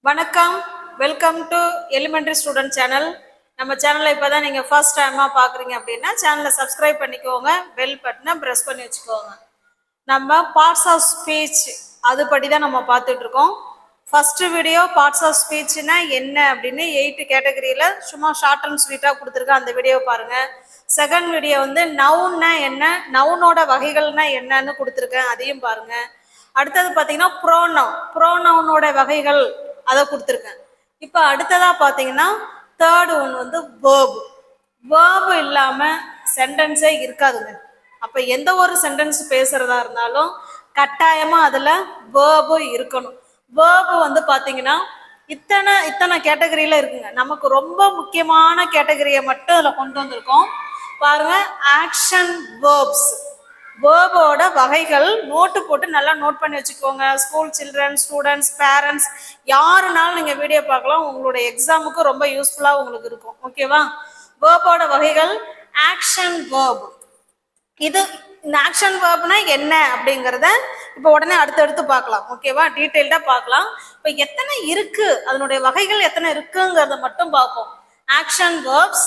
வணக்கம், welcome to elementary student channel. நம்ம சேனலை இப்போ தான் நீங்கள் ஃபர்ஸ்ட் டைமாக பார்க்குறீங்க அப்படின்னா சேனலை சப்ஸ்கிரைப் பண்ணிக்கோங்க, பெல் பட்டனை ப்ரெஸ் பண்ணி வச்சுக்கோங்க. நம்ம பார்ட்ஸ் ஆஃப் ஸ்பீச் அதுபடி தான் நம்ம பார்த்துட்டு இருக்கோம். ஃபர்ஸ்ட் வீடியோ பார்ட்ஸ் ஆஃப் ஸ்பீச்னா என்ன அப்படின்னு 8 கேட்டகரியில் சும்மா ஷார்ட் அண்ட் ஸ்வீட்டாக கொடுத்துருக்கேன், அந்த வீடியோவை பாருங்கள். செகண்ட் வீடியோ வந்து நவுன்னா என்ன, நவுனோட வகைகள்னா என்னன்னு கொடுத்துருக்கேன், அதையும் பாருங்கள். அடுத்தது பார்த்தீங்கன்னா ப்ரோனவுனோட வகைகள் அதை கொடுத்துருக்கேன். இப்போ அடுத்ததா பார்த்தீங்கன்னா தேர்டு ஒன் வந்து வேர்பு இல்லாமல் சென்டென்ஸே இருக்காதுங்க. அப்போ எந்த ஒரு சென்டென்ஸ் பேசுறதா இருந்தாலும் கட்டாயமாக அதில் வேர்பு இருக்கணும். வேர்பு வந்து பார்த்தீங்கன்னா இத்தனை கேட்டகரியில் இருக்குங்க. நமக்கு ரொம்ப முக்கியமான கேட்டகரியை மட்டும் அதில் கொண்டு வந்திருக்கோம் பாருங்க. ஆக்ஷன் வேர்ப்ஸ், வேர்போட வகைகள் நோட்டு போட்டு நல்லா நோட் பண்ணி வச்சுக்கோங்க. ஸ்கூல் சில்ட்ரன், ஸ்டூடெண்ட்ஸ், பேரண்ட்ஸ் யாருனாலும் நீங்கள் வீடியோ பார்க்கலாம். உங்களோட எக்ஸாமுக்கு ரொம்ப யூஸ்ஃபுல்லாக உங்களுக்கு இருக்கும். ஓகேவா? வேர்போட வகைகள் ஆக்ஷன் வேர்ப். இந்த ஆக்ஷன் வேர்ப்னா என்ன அப்படிங்கிறத இப்போ உடனே அடுத்தடுத்து பார்க்கலாம். ஓகேவா? டீட்டெயில்டாக பார்க்கலாம். இப்போ எத்தனை இருக்கு, அதனுடைய வகைகள் எத்தனை இருக்குங்கிறத மட்டும் பார்ப்போம். ஆக்ஷன் வேர்ப்ஸ்,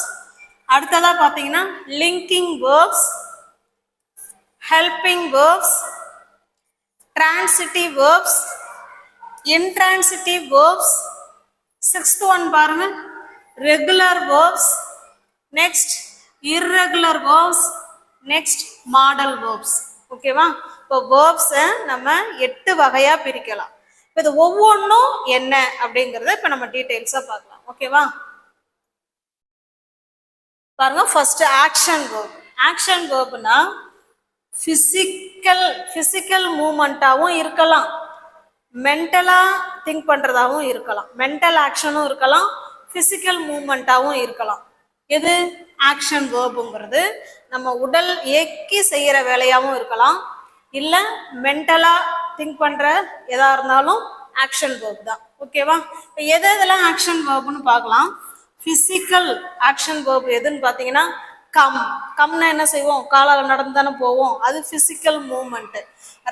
அடுத்ததா பார்த்தீங்கன்னா linking verbs, helping verbs, transitive verbs, intransitive verbs. Sixth one பாருங்க, regular verbs, next irregular verbs, next modal verbs. ஓகேவா? இப்போ verbs நம்ம 8 வகையா பிரிக்கலாம். இப்போ இது ஒவ்வொன்றும் என்ன அப்படிங்கிறத இப்போ நம்ம டீடைல்ஸா பார்க்கலாம். ஓகேவா? பாருங்க, ஃபர்ஸ்ட் ஆக்ஷன் வேர்ப். ஆக்ஷன் வேர்ப்னா ஃபிசிக்கல் மூமெண்ட்டாகவும் இருக்கலாம், மென்டலாக திங்க் பண்ணுறதாகவும் இருக்கலாம், மென்டல் ஆக்ஷனும் இருக்கலாம், ஃபிசிக்கல் மூமெண்ட்டாகவும் இருக்கலாம். எது ஆக்ஷன் வேர்புங்கிறது நம்ம உடல் இயக்கி செய்கிற வேலையாகவும் இருக்கலாம், இல்லை மென்டலாக திங்க் பண்ணுற எதாக இருந்தாலும் ஆக்ஷன் வேர்ப் தான். ஓகேவா? இப்போ எதெல்லாம் ஆக்ஷன் வேர்புன்னு பார்க்கலாம். ஃபிசிக்கல் ஆக்ஷன் வேர்ப் எதுன்னு பார்த்தீங்கன்னா கம்னா என்ன செய்வோம், காலால் நடந்து தானே போவோம், அது ஃபிசிக்கல் மூமெண்ட்.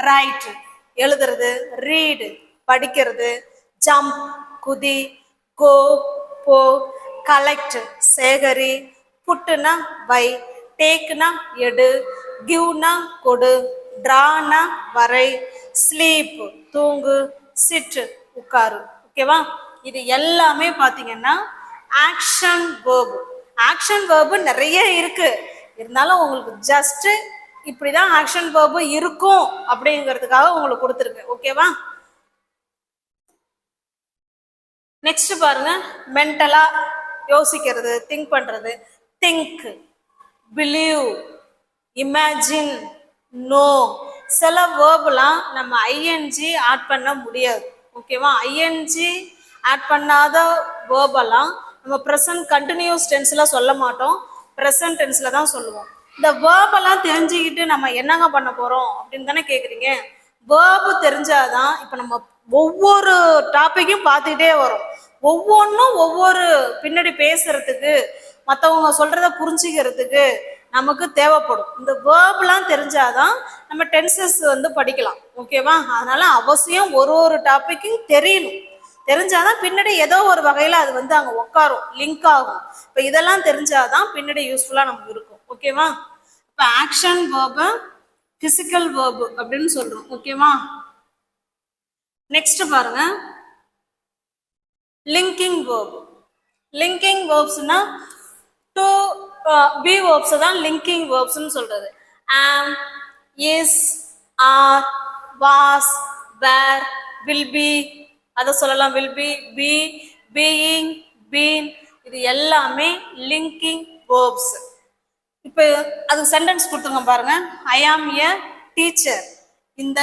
ரைட் எழுதுறது, ரீடு படிக்கிறது, ஜம்ப் குதி, கோ போ, கலெக்ட் சேகரி, புட்டுனா வை, டேக்னா எடு, கிவ்னா கொடு, ட்ரானா வரை, ஸ்லீப் தூங்கு, சிட் உட்காரு. ஓகேவா? இது எல்லாமே பார்த்தீங்கன்னா ஆக்ஷன் வேர்பு. ஆக்ஷன் வேர்பு நிறைய இருக்கு, இருந்தாலும் உங்களுக்கு ஜஸ்ட் இப்படிதான் ஆக்ஷன் வேர்பு இருக்கும் அப்படிங்கிறதுக்காக உங்களுக்கு கொடுத்துருக்கு. ஓகேவா? நெக்ஸ்ட் பாருங்க, மென்டலா யோசிக்கிறது, திங்க் பண்றது. Think, believe, imagine, know. சில வேர்புலாம் நம்ம ஐஎன்ஜி ஆட் பண்ண முடியாது. ஓகேவா? ஐஎன்ஜி ஆட் பண்ணாத வேர்பெல்லாம் நம்ம ப்ரெசன்ட் கண்டினியூஸ் டென்ஸில் சொல்ல மாட்டோம், ப்ரெசன்ட் டென்ஸில் தான் சொல்லுவோம். இந்த வேர்பெல்லாம் தெரிஞ்சுக்கிட்டு நம்ம என்னங்க பண்ண போகிறோம் அப்படின்னு தானே கேட்குறீங்க. வேர்பு தெரிஞ்சாதான் இப்போ நம்ம ஒவ்வொரு டாப்பிக்கும் பார்த்துக்கிட்டே வரும். ஒவ்வொன்றும் ஒவ்வொரு பின்னாடி பேசுறதுக்கு, மற்றவங்க சொல்கிறத புரிஞ்சுக்கிறதுக்கு நமக்கு தேவைப்படும். இந்த வேர்பெலாம் தெரிஞ்சாதான் நம்ம டென்சஸ் வந்து படிக்கலாம். ஓகேவா? அதனால அவசியம் ஒரு டாப்பிக்கும் தெரியணும். தெரிஞ்சாதான் பின்னாடி ஏதோ ஒரு வகையில் அது வந்து அங்கே உட்காரும், லிங்க் ஆகும். இப்போ இதெல்லாம் தெரிஞ்சாதான் பின்னாடி யூஸ்ஃபுல்லாக நமக்கு இருக்கும். ஓகேவா? இப்போ ஆக்ஷன் வேர்பு பிசிக்கல் வேர்பு அப்படின்னு சொல்றோம். ஓகேவா? நெக்ஸ்ட் பாருங்க, லிங்கிங் வேர்பு. லிங்கிங் வேர்ப்ஸ்னா டூ பி வேர்ப்ஸ் தான் லிங்கிங் வேர்ப்ஸ்ன்னு சொல்றது. Am, is, are, was, were, will be, அதை சொல்லலாம். Will be, be, being, been, இது எல்லாமே லிங்கிங் வேர்ப்ஸ். இப்போ அது சென்டென்ஸ் கொடுத்துருங்க பாருங்க. ஐ ஆம் எ டீச்சர். இந்த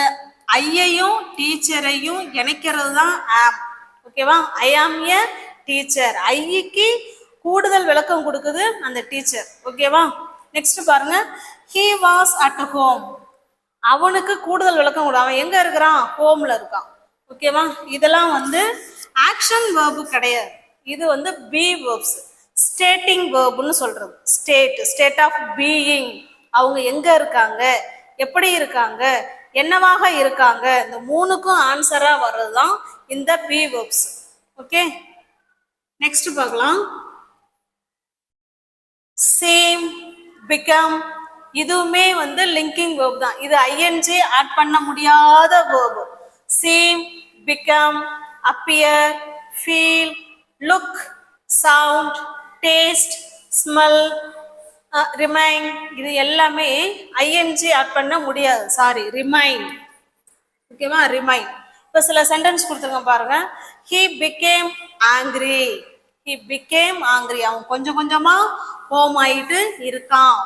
ஐயையும் டீச்சரையும் இணைக்கிறது தான் ஆம். ஓகேவா? ஐ ஆம் எ டீச்சர், ஐக்கு கூடுதல் விளக்கம் கொடுக்குது அந்த டீச்சர். ஓகேவா? நெக்ஸ்ட் பாருங்க, ஹி வாஸ் அட் ஹோம். அவனுக்கு கூடுதல் விளக்கம் கொடு, அவன் எங்க இருக்கிறான், ஹோம்ல இருக்கான். ஓகேவா? இதெல்லாம் வந்து ஆக்ஷன் வேர்பு கிடையாது, இது வந்து பி வேர்ப்ஸ். ஸ்டேட்டிங் வேர்புன்னு சொல்றது. ஸ்டேட் ஆஃப் பீயிங், அவங்க எங்க இருக்காங்க, எப்படி இருக்காங்க, என்னவாக இருக்காங்க, இந்த மூணுக்கும் ஆன்சரா வர்றது தான் இந்த பி வேர்ப்ஸ். ஓகே, நெக்ஸ்ட் பார்க்கலாம். சேம், பிகம், இதுவுமே வந்து லிங்கிங் verb தான். இது ஐஎன்ஜி ஆட் பண்ண முடியாத verb. Same, become, appear, feel, look, sound, taste, smell, remain, இது எல்லாமே ஐஎன்ஜி ஆட் பண்ண முடியாது. Sorry, remain. ஓகேவா, ரிமைன். இப்போ சில சென்டென்ஸ் கொடுத்துருங்க பாருங்க. he became angry. he became angry. அவன் கொஞ்சம் கொஞ்சமா கோமாயிட்டு இருக்கான்,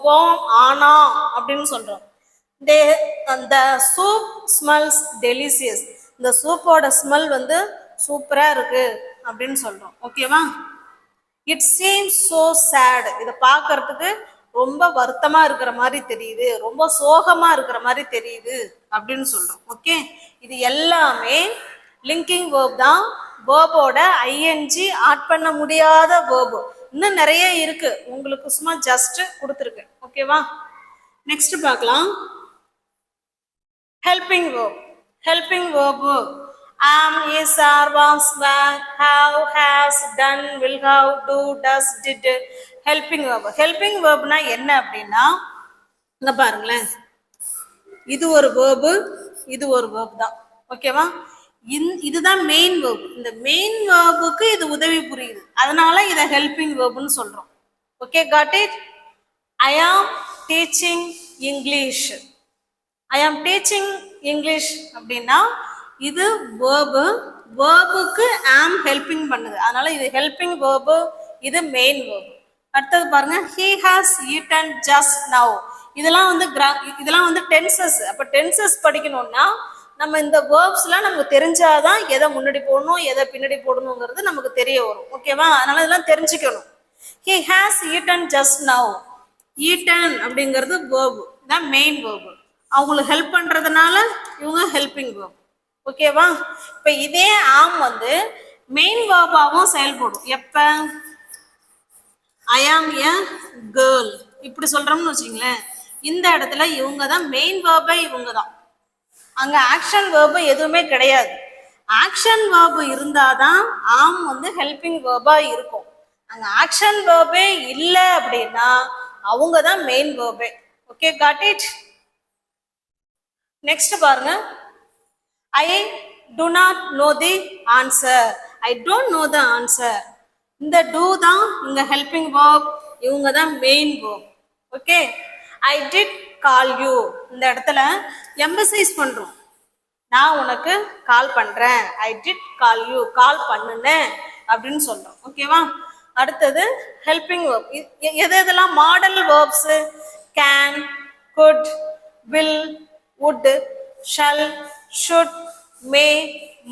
கோம் ஆனா அப்படின்னு சொல்றோம். அந்த சூப் ஸ்மெல்ஸ் டெலிசியஸ். இந்த சூப்போட ஸ்மெல் வந்து சூப்பரா இருக்கு அப்படின்னு சொல்றோம். ஓகேவா. It seems so sad. இதை பார்க்கறதுக்கு ரொம்ப வருத்தமா இருக்கிற மாதிரி தெரியுது, ரொம்ப சோகமா இருக்கிற மாதிரி தெரியுது அப்படின்னு சொல்றோம். ஓகே, இது எல்லாமே லிங்கிங் verb தான். வேர்போட ஐஎன்ஜி ஆட் பண்ண முடியாத வேர்பு. இன்னும் நிறைய இருக்கு, உங்களுக்கு சும்மா ஜஸ்ட் கொடுத்துருக்கு. ஓகேவா. நெக்ஸ்ட் பார்க்கலாம். Helping verb. Helping verb am, is, are, was, were, have, has, done, will have, do, does, did. Helping verb. Helping verbனா என்ன அப்படின்னா, இங்க பாருங்களேன், இது ஒரு verb, இது ஒரு verb தான். ஓகேவா. இதுதான் மெயின் verb. இந்த மெயின் verbக்கு இது உதவி புரியுது, அதனால இதை ஹெல்பிங் verbன்னு சொல்றோம். Okay, got it. ஐ ஆம் டீச்சிங் இங்கிலீஷ். ஐ ஆம் டீச்சிங் இங்கிலீஷ் அப்படின்னா இது verb, verbக்கு am ஹெல்பிங் பண்ணுது, அதனால இது ஹெல்பிங் verb, இது மெயின் verb. அடுத்தது பாருங்க, he has eaten just now. இதெல்லாம் வந்து டென்சஸ். அப்ப டென்சஸ் படிக்கணும்னா நம்ம இந்த வேர்ப்ஸ்லாம் நமக்கு தெரிஞ்சாதான் எதை முன்னாடி போடணும் எதை பின்னாடி போடணுங்கிறது நமக்கு தெரிய வரும். ஓகேவா, அதனால இதெல்லாம் தெரிஞ்சுக்கணும். he has eaten just now. eaten அப்படிங்கிறது verb தான், மெயின் verb. அவங்களுக்கு ஹெல்ப் பண்றதுனால இவங்க ஹெல்பிங் verb. ஓகேவா. இப்ப இதே ஆம் வந்து மெயின் verb-ஆவும் செயல்படும். எப்ப I am a girl இப்படி சொல்றோம்னு வச்சுங்களேன், இந்த இடத்துல இவங்க தான் மெயின் verb, இவங்க தான். அங்க ஆக்ஷன் verb எதுவுமே கிடையாது. ஆக்ஷன் verb இருந்தாதான் ஆம் வந்து ஹெல்பிங் verb-ஆ இருக்கும். அங்க ஆக்ஷன் verb இல்லை அப்படின்னா அவங்க தான் main verb. Okay, got it. Next பாருங்க. I do not know the answer. I don't know the answer. இந்த do தான் இங்க ஹெல்பிங் verb, இவங்க தான் main verb. Okay, I did call you. இந்த இடத்துல எம்பசைஸ் பண்றோம், நான் உனக்கு கால் பண்றேன். I did call you, கால் பண்ணுனேன் அப்படின்னு சொல்றோம். ஓகேவா. அடுத்தது ஹெல்பிங் verb. எது எதெல்லாம் model verbs? can, could, will, would, shall, should, may,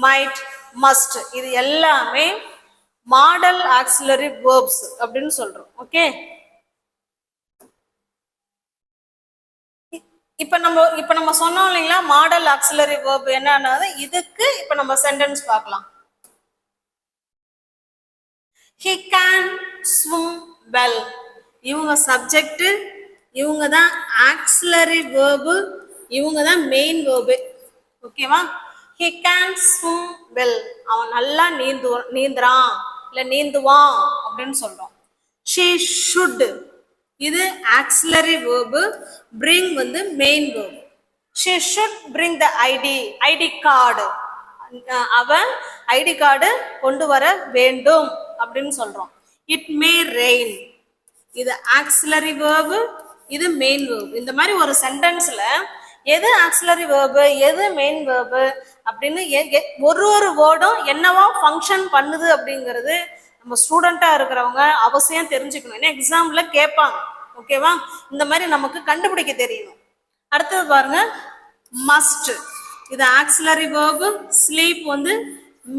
might, must. இது எல்லாமே மாடல் ஆக்சிலரி verbs அப்படின்னு சொல்றோம். ஓகே, இப்ப நம்ம சொன்னோம் இல்லைங்களா மாடல் ஆக்சிலரி verb என்னன்னா, இதுக்கு இப்ப நம்ம சென்டென்ஸ் பார்க்கலாம். he can swim well. இவங்க சப்ஜெக்ட், இவங்க தான் ஆக்சிலரி verb, இவங்க தான் மெயின் verb. ஓகேவா. he can swim well. அவன் நல்லா நீந்துறான் இல்ல நீந்துவான் அப்படின்னு சொல்றோம். she should, இது ஆக்சிலரி verb, bring வந்து main verb. she should bring the ID card. அவன் ஐடி கார்டு கொண்டு வர வேண்டும் அப்படின்னு சொல்றோம். it may rain, இது ஆக்சிலரி verb, இது மெயின் verb. இந்த மாதிரி ஒரு சென்டென்ஸ்ல எது ஆக்சிலரி verb எது மெயின் verb அப்படின்னு ஒரு வேர்டும் என்னவா ஃபங்க்ஷன் பண்ணுது அப்படிங்கிறது நம்ம ஸ்டூடெண்டா இருக்கிறவங்க அவசியம் தெரிஞ்சுக்கணும். ஏன்னா எக்ஸாம்ல கேட்பாங்க. ஓகேவா, இந்த மாதிரி நமக்கு கண்டுபிடிக்க தெரியணும். அடுத்தது பாருங்க, மஸ்ட், இது ஆக்சிலரி verb, ஸ்லீப் வந்து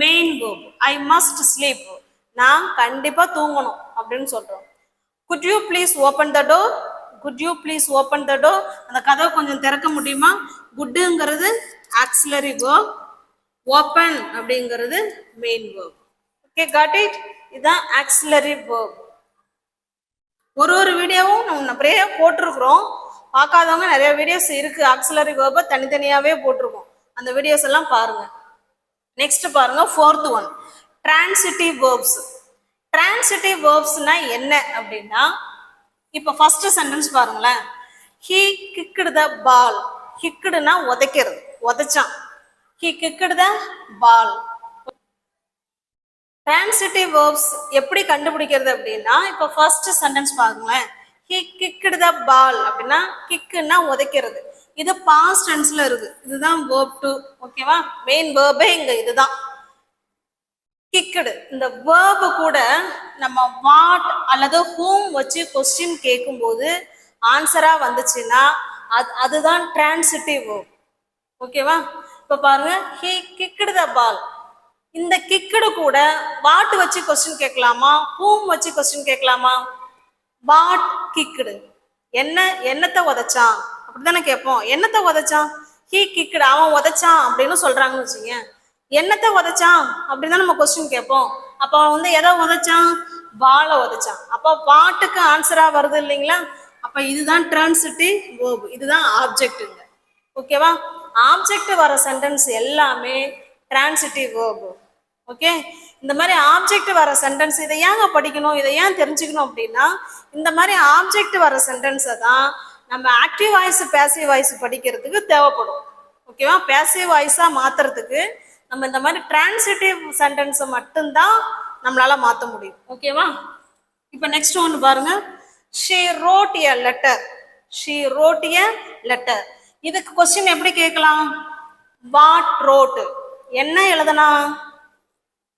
main verb. I must sleep, நான் கண்டிப்பா தூங்கணும் அப்படின்னு சொல்றோம். could you please open the door? could you please open the door? அந்த கதவை கொஞ்சம் திறக்க முடியுமா? குட்ங்கிறது ஆக்சிலரி verb, ஓப்பன் அப்படிங்கிறது main verb. Okay, got it. இதுதான் ஆக்சிலரி verb. ஒரு வீடியோவும் நம்ம நிறைய போட்டிருக்கிறோம், பார்க்காதவங்க நிறைய வீடியோஸ் இருக்கு. ஆக்சிலரி verb தனித்தனியாவே போட்டிருக்கோம், அந்த வீடியோஸ் எல்லாம் பாருங்க. நெக்ஸ்ட் பாருங்க, 4th one. Transitive verbs. Transitive வேர்ப்ஸ்னா என்ன அப்படின்னா, இப்போ ஃபர்ஸ்ட் சென்டென்ஸ் பாருங்களேன். He kicked the ball. கிக்குடுனா உதைக்கிறது, உதைச்சான். He kicked the ball. Transitive verbs எப்படி கண்டுபிடிக்கிறது அப்படின்னா, இப்போ ஃபர்ஸ்ட் சென்டென்ஸ் பாருங்களேன். ஹீ கிக்டு த பால் அப்படின்னா கிக்குன்னா உதைக்கிறது. இது பாஸ்ட் டென்ஸ்ல இருக்கு. இதுதான் வேர்ப் டு. ஓகேவா? மெயின் வேர்பே இங்க இதுதான், கிக்குடு. இந்த வேர்பு கூட நம்ம வாட் அல்லது ஹூம் வச்சு கொஸ்டின் கேட்கும்போது ஆன்சரா வந்துச்சுன்னா அதுதான் டிரான்சிட்டிவ் வேர்ப். ஓகேவா? இப்ப பாருங்க, ஹீ கிக்டு த பால். இந்த கிக்குடு கூட வாட் வச்சு கொஸ்டின் கேட்கலாமா, ஹூம் வச்சு கொஸ்டின் கேட்கலாமா? வாட் கிக்குடு, என்னத்தை உதைச்சான் அப்படித்தானே கேட்போம். என்னத்தை உதைச்சான்? ஹீ கிக்குடு, அவன் உதைச்சான் அப்படின்னு சொல்றாங்கன்னு வச்சுங்க. என்னத்தை உதைச்சான் அப்படின்னு தான் நம்ம கொஸ்டின் கேட்போம். அப்போ அவன் வந்து எதை உதைச்சான்? பாலை உதைச்சான். அப்போ வாட்டுக்கு ஆன்சரா வருது இல்லைங்களா? அப்ப இதுதான் டிரான்சிட்டிவ் வேர்ப், இதுதான் ஆப்ஜெக்ட்டுங்க. ஓகேவா? ஆப்ஜெக்ட் வர சென்டென்ஸ் எல்லாமே டிரான்சிட்டிவ் வேர்ப். ஓகே, இந்த மாதிரி ஆப்ஜெக்ட் வர சென்டென்ஸ் இதை ஏங்க படிக்கணும், இதை ஏன் தெரிஞ்சுக்கணும் அப்படின்னா, இந்த மாதிரி ஆப்ஜெக்ட் வர சென்டென்ஸை தான் நம்ம ஆக்டிவ் வாய்ஸ் பேசிவ் வாய்ஸ் படிக்கிறதுக்கு தேவைப்படும். ஓகேவா? பேசிவ் வாய்ஸா மாத்துறதுக்கு நம்ம இந்த மாதிரி டிரான்சிட்டிவ் சென்டென்ஸை மட்டும்தான் நம்மளால மாற்ற முடியும். ஓகேவா? இப்போ நெக்ஸ்ட் ஒன்று பாருங்க. she wrote a letter. she wrote a letter. இதுக்கு கொஸ்டின் எப்படி கேட்கலாம்? what wrote, என்ன எழுதனா?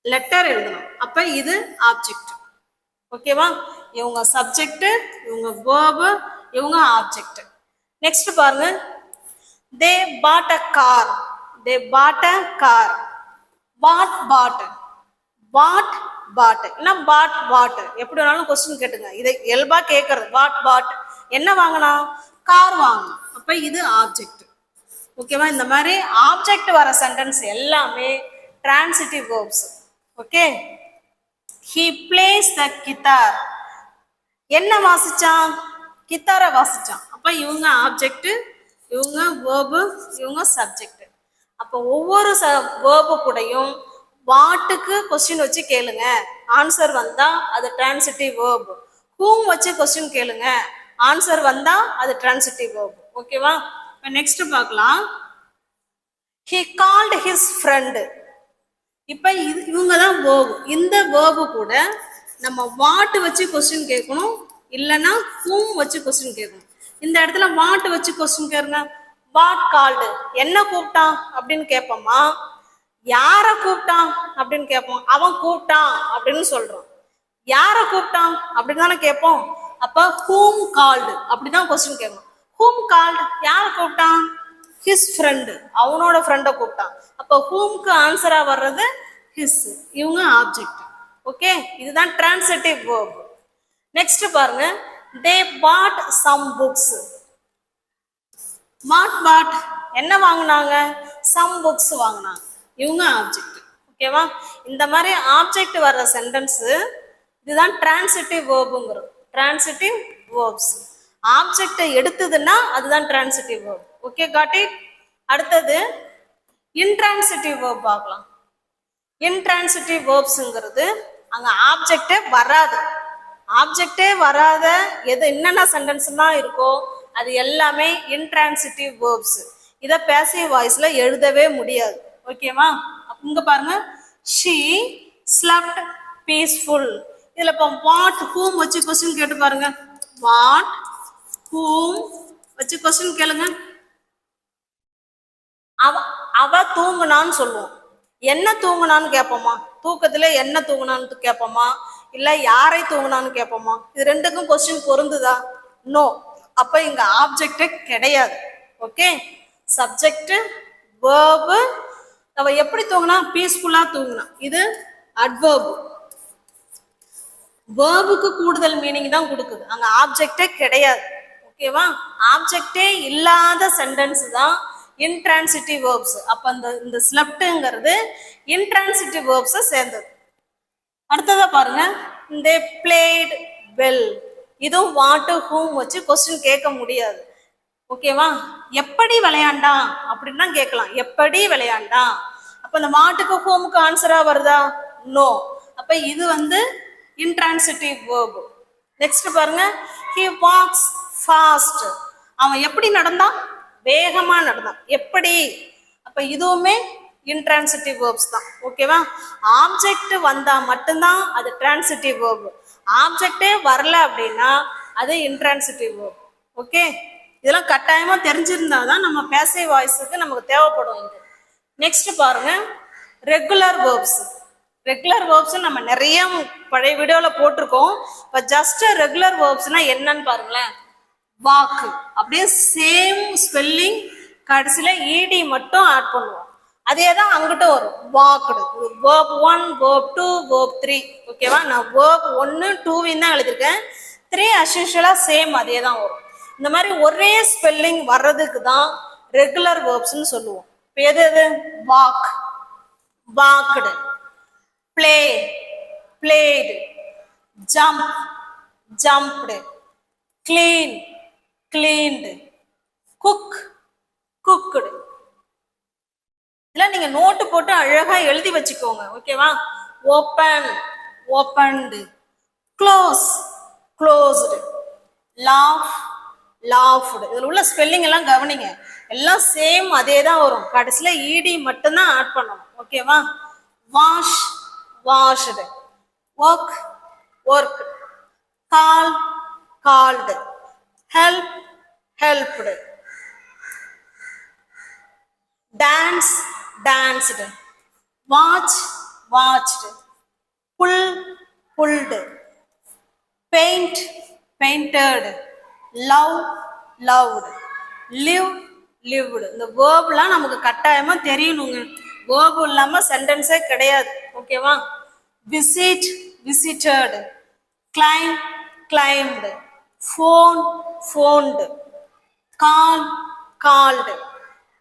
லெட்டர் எழுதணும். அப்ப இது ஆப்ஜெக்ட். ஓகேவா? இவங்க சப்ஜெக்ட், இவங்க வேர்ப், இவங்க ஆப்ஜெக்ட். நெக்ஸ்ட் பாருங்க. they bought a car. they bought a car. what bought, what bought இல்ல bought bought எப்படி வேணாலும் கொஸ்டின் கேட்டுங்க. இதை இயல்பா கேட்கறது. what bought, என்ன வாங்கினா? கார் வாங்கணும். அப்ப இது ஆப்ஜெக்ட். ஓகேவா? இந்த மாதிரி ஆப்ஜெக்ட் வர சென்டென்ஸ் எல்லாமே transitive verbs. Okay, he plays the guitar. என்ன வாசிச்சான்? கித்தாரை வாசிச்சான். அப்ப இவங்க ஆப்ஜெக்ட், இவங்க வேர்பு, இவங்க சப்ஜெக்ட். அப்போ ஒவ்வொரு வேர்பு கூடயும் வாட்டுக்கு கொஸ்டின் வச்சு கேளுங்க, ஆன்சர் வந்தா அது டிரான்சிட்டிவ் வேர்ப். ஹூம் வச்சு கொஸ்டின் கேளுங்க, ஆன்சர் வந்தா அது டிரான்சிட்டிவ் வேர்ப். ஓகேவா? இப்போ நெக்ஸ்ட் பார்க்கலாம். he called his friend. இப்போ இவங்க தான் வேர்பு. இந்த வேர்பு கூட நம்ம வாட் வச்சு கொஸ்டின் கேட்கணும், இல்லைன்னா ஹூம் வச்சு கொஸ்டின் கேட்கணும். இந்த இடத்துல வாட் வச்சு கொஸ்டின் கேளுங்க. வாட் கால்டு, என்ன கூப்பிட்டான் அப்படின்னு கேட்போமா, யார கூப்பிட்டான் அப்படின்னு கேட்போம். அவன் கூப்பிட்டான் அப்படின்னு சொல்றோம். யார கூப்பிட்டான் அப்படின்னு தானே கேட்போம். அப்ப ஹூம் கால்டு அப்படிதான் கொஸ்டின் கேட்கணும். ஹூம் கால்டு, யார கூப்பிட்டான்? ஹிஸ் ஃப்ரெண்டு, அவனோட ஃப்ரெண்டை கூப்பிட்டான். அப்ப ஹூம்க்கு ஆன்சரா வர்றது ஹிஸ், இவங்க ஆப்ஜெக்ட். ஓகே, இதுதான் டிரான்சிட்டிவ் வேர்ப். நெக்ஸ்ட் பாருங்க. they bought some books. bought என்ன வாங்கினாங்க? some books வாங்கினாங்க. இவங்க ஆப்ஜெக்ட். ஓகேவா? இந்த மாதிரி ஆப்ஜெக்ட் வர்ற சென்டென்ஸ் இதுதான் டிரான்சிட்டிவ் வேர்புங்கிறது. டிரான்சிட்டிவ் வேர்ப்ஸ் ஆப்ஜெக்டை எடுத்ததுன்னா அதுதான் transitive verb. Okay, got it. அடுத்தது இன்ட்ரான்சிட்டிவ் வேர்ப் பார்க்கலாம். இன்ட்ரான்சிட்டிவ் வேர்ப்ஸ்ங்கிறது அங்க ஆப்ஜெக்டே வராது. ஆப்ஜெக்டே வராத எது என்னென்ன சென்டென்ஸ்லாம் இருக்கோ அது எல்லாமே இன்ட்ரான்சிட்டிவ் வேர்ப்ஸ். இதை பேசிவ் வாய்ஸ்ல எழுதவே முடியாது. ஓகேவா? இங்க பாருங்க. she slept peaceful. இதுல இப்போ வாட் ஹூம் வச்சு கொஸ்டின் கேட்டு பாருங்க. வாட் ஹூம் வச்சு கொஸ்டின் கேளுங்க. அவ தூங்குனான்னு சொல்லுவோம். என்ன தூங்குனான்னு கேட்போமா? தூக்கத்துல என்ன தூங்குனான்னு கேட்போமா, இல்ல யாரை தூங்குனான்னு கேட்போமா? இது ரெண்டுக்கும் கொஸ்டின் பொருந்துதா? நோ. அப்ப இங்க ஆப்ஜெக்ட் கிடையாது. Okay, subject, verb. அவ எப்படி தூங்குனா? பீஸ்ஃபுல்லா தூங்குனா. இது அட்வர்பு. வேர்புக்கு கூடுதல் மீனிங் தான் கொடுக்குது, அங்க ஆப்ஜெக்டே கிடையாது. ஓகேவா? ஆப்ஜெக்டே இல்லாத சென்டென்ஸ் தான் இன்ட்ரான்சிட்டிவ் வேர்ப்ஸ். அப்ப இந்த ஸ்லெப்ட்ங்கிறது இன்ட்ரான்சிட்டிவ் வேர்ப்ஸ் சேர்ந்தது. அடுத்ததா பாருங்க. they played well. இதுவும் வாட் ஹூம் வச்சு கொஸ்டின் கேட்க முடியாது. ஓகேவா? எப்படி விளையாண்டான் அப்படின்னு தான் கேட்கலாம். எப்படி விளையாண்டான். அப்ப இந்த வாட்டுக்கு ஹூமுக்கு ஆன்சரா வருதா? நோ. அப்ப இது வந்து இன்ட்ரான்சிட்டிவ் வேர்ப். நெக்ஸ்ட் பாருங்க, he walks fast. அவன் எப்படி நடந்தான்? வேகமா நடந்தான். எப்படி? அப்ப இதுவுமே இன்ட்ரான்சிட்டிவ் வேர்ப்ஸ் தான். ஓகேவா? ஆப்ஜெக்ட் வந்தா மட்டும்தான் அது டிரான்சிட்டிவ் வேர்ப். ஆப்ஜெக்டே வரல அப்படின்னா அது இன்ட்ரான்சிட்டிவ் வேர்ப். ஓகே, இதெல்லாம் கட்டாயமா தெரிஞ்சிருந்தாதான் நம்ம பேசிவ் வாய்ஸுக்கு நமக்கு தேவைப்படும். இது நெக்ஸ்ட் பாருங்க, ரெகுலர் வேர்ப்ஸ். ரெகுலர் வேர்ப்ஸ் நம்ம நிறைய பழைய வீடியோல போட்டிருக்கோம். இப்போ ஜஸ்ட் ரெகுலர் வேர்ப்ஸ்னா என்னன்னு பாருங்களேன். வாக்கு அப்படியே சேம் ஸ்பெல்லிங், கடைசியில இடி மட்டும் ஆட் பண்ணுவோம். அதே தான் அங்கிட்ட வரும், வாக்குடு. Verb 1, verb 2, verb 3. ஓகேவா? நான் வேர்ப் 1, 2 தான் எழுதியிருக்கேன். 3 அஸ்யூஷுவலா சேம் அதே தான் வரும். இந்த மாதிரி ஒரே ஸ்பெல்லிங் வர்றதுக்கு தான் ரெகுலர் வேர்ப்ஸ்ன்னு சொல்லுவோம். இப்போ எது எது? Walk, walked. Play, blade. Jump, jumped. Clean, cleaned. Cook, cooked. இதெல்லாம் நீங்க நோட்டு போட்டு அழகா எழுதி வச்சுக்கோங்க. ஓகேவா? Open, opened. Close, closed. Laugh, laughed. இதில் உள்ள ஸ்பெல்லிங் எல்லாம் கவனிங்க. எல்லாம் சேம் அதே தான் வரும். கடைசியில் இடி மட்டும்தான் ஆட் பண்ணணும். ஓகேவா? Wash, washed. Work, work. Call, called. Help, helped. Dance, danced. Watch, watched. Pull, pulled. Paint, painted. Love, loved. Live, lived. இந்த வேர்ப்லாம் நமக்கு கட்டாயமா தெரியணுங்க. வேர்ப் இல்லாம சென்டென்ஸே கிடையாது. ஓகேவா? Visit, visited. Claim, claimed. Phone, phoned. Call, called.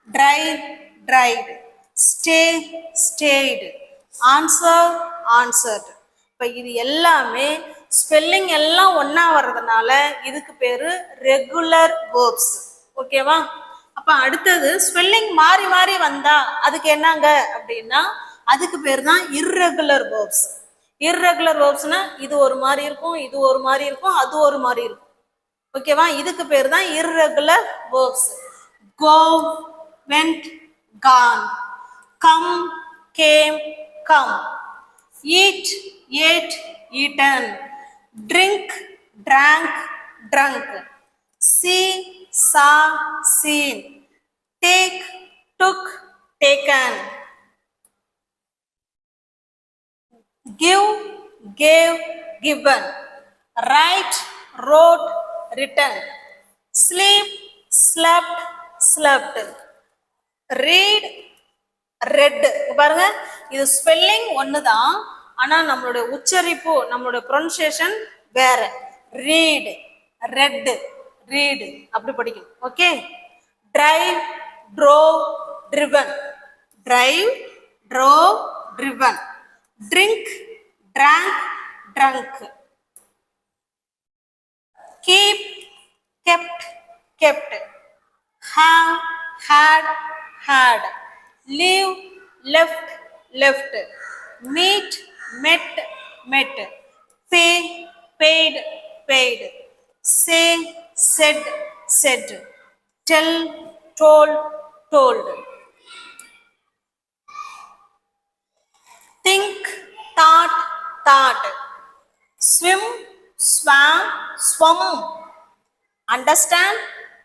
drive, dried. stay, stayed. answer, answered. இப்போ இது எல்லாமே ஸ்பெல்லிங் எல்லாம் ஒன்னா வர்றதுனால இதுக்கு பேரு ரெகுலர் வேர்ப்ஸ். ஓகேவா? அப்ப அடுத்தது ஸ்பெல்லிங் மாறி மாறி வந்தா அதுக்கு என்னங்க அப்படின்னா அதுக்கு பேர் தான் இர்ரெகுலர் வேர்ப்ஸ். இர்ரெகுலர் வேர்ப்ஸ்னா இது ஒரு மாதிரி இருக்கும், இது ஒரு மாதிரி இருக்கும், அது ஒரு மாதிரி இருக்கும். ஓகேவா? இதுக்கு பேர் தான் irregular verbs. go, went, gone. come, came, come. eat, ate, eaten. drink, drank, drunk. see, saw, seen. take, took, taken. give, gave, given. write, wrote, written. sleep, slept, slept. read, read. பாருங்க, இது spelling ஒண்ணுதான், ஆனா நம்மளுடைய உச்சரிப்பு, நம்மளுடைய pronunciation வேற. read, read, read அப்படி படிக்கணும். Okay? drive, drove, driven. drive, drove, driven. drink, drank, drunk. keep, kept, kept. have, had, had. leave, left, left. meet, met, met. pay, paid, paid. say, said, said. tell, told, told. think, thought, thought. swim, swam, swum. understand,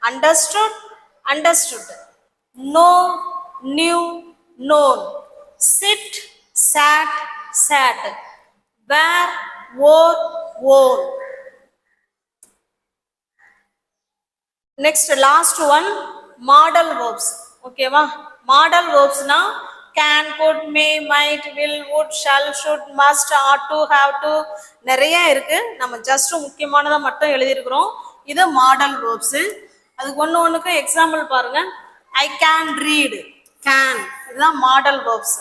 understood, understood. know, knew, known. sit, sat, sat. wear, wore, wore. next last one, modal verbs. ஓகேவா? modal verbs னா can, could, may, might, will, would, shall, should, must, ought to, have to நிறைய இருக்கு. நம்ம just முக்கியமானதை மட்டும் எழுதியிருக்கிறோம். இது model verbs. அதுக்கு ஒண்ணுக்கு example பாருங்க. ஐ கேன் ரீடு, கேன், இதுதான் model verbs.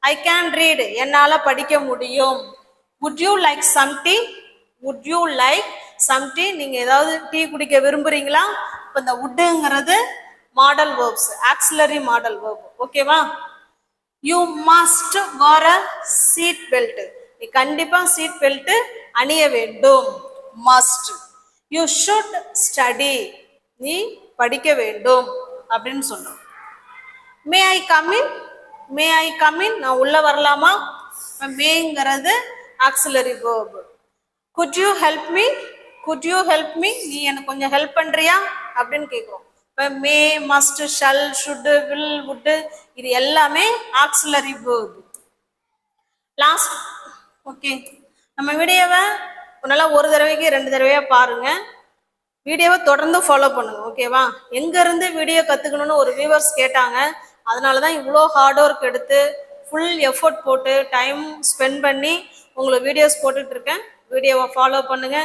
I can read, என்னால படிக்க முடியும். would you like some tea? would you like some tea? நீங்க ஏதாவது டீ குடிக்க விரும்புறீங்களா? இப்போ இந்த வுட்ங்கிறது modal verbs, auxiliary modal verb. ஓகேவா? You must wear a seat belt. நீ கண்டிப்பா சீட் பெல்ட் அணிய வேண்டும். மஸ்ட். You should study. நீ படிக்க வேண்டும் அப்படின்னு சொல்றோம். May I come in. May I come in. நான் உள்ள வரலாமா? மேங்கிறது auxiliary verb. Could you help me. Could you help me. நீ எனக்கு கொஞ்சம் ஹெல்ப் பண்றியா அப்படின்னு கேட்குறோம். இப்போ may, must, shall, should, will, would இது எல்லாமே ஆக்சிலரி verb. லாஸ்ட். ஓகே, நம்ம வீடியோவை நல்லா ஒரு தடவைக்கு 2 தடவையா பாருங்க. வீடியோவை தொடர்ந்து ஃபாலோ பண்ணுங்க. ஓகேவா? எங்க இருந்து வீடியோ கத்துக்கணும்னு ஒரு வியூவர்ஸ் கேட்டாங்க. அதனால தான் இவ்வளோ ஹார்ட் ஒர்க் எடுத்து ஃபுல் எஃபோர்ட் போட்டு டைம் ஸ்பெண்ட் பண்ணி உங்களுக்கு வீடியோஸ் போட்டுட்டு இருக்கேன். வீடியோவை ஃபாலோ பண்ணுங்க.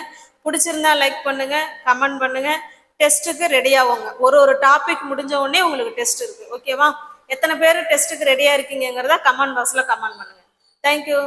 பிடிச்சிருந்தா லைக் பண்ணுங்க, கமெண்ட் பண்ணுங்க. டெஸ்ட்டுக்கு ரெடி ஆகுங்க. ஒரு டாபிக் முடிஞ்ச உடனே உங்களுக்கு டெஸ்ட் இருக்கு. ஓகேவா? எத்தனை பேர் டெஸ்ட்டுக்கு ரெடியா இருக்கீங்கிறத கமெண்ட் பாக்ஸ்ல கமெண்ட் பண்ணுங்க. தேங்க்யூ.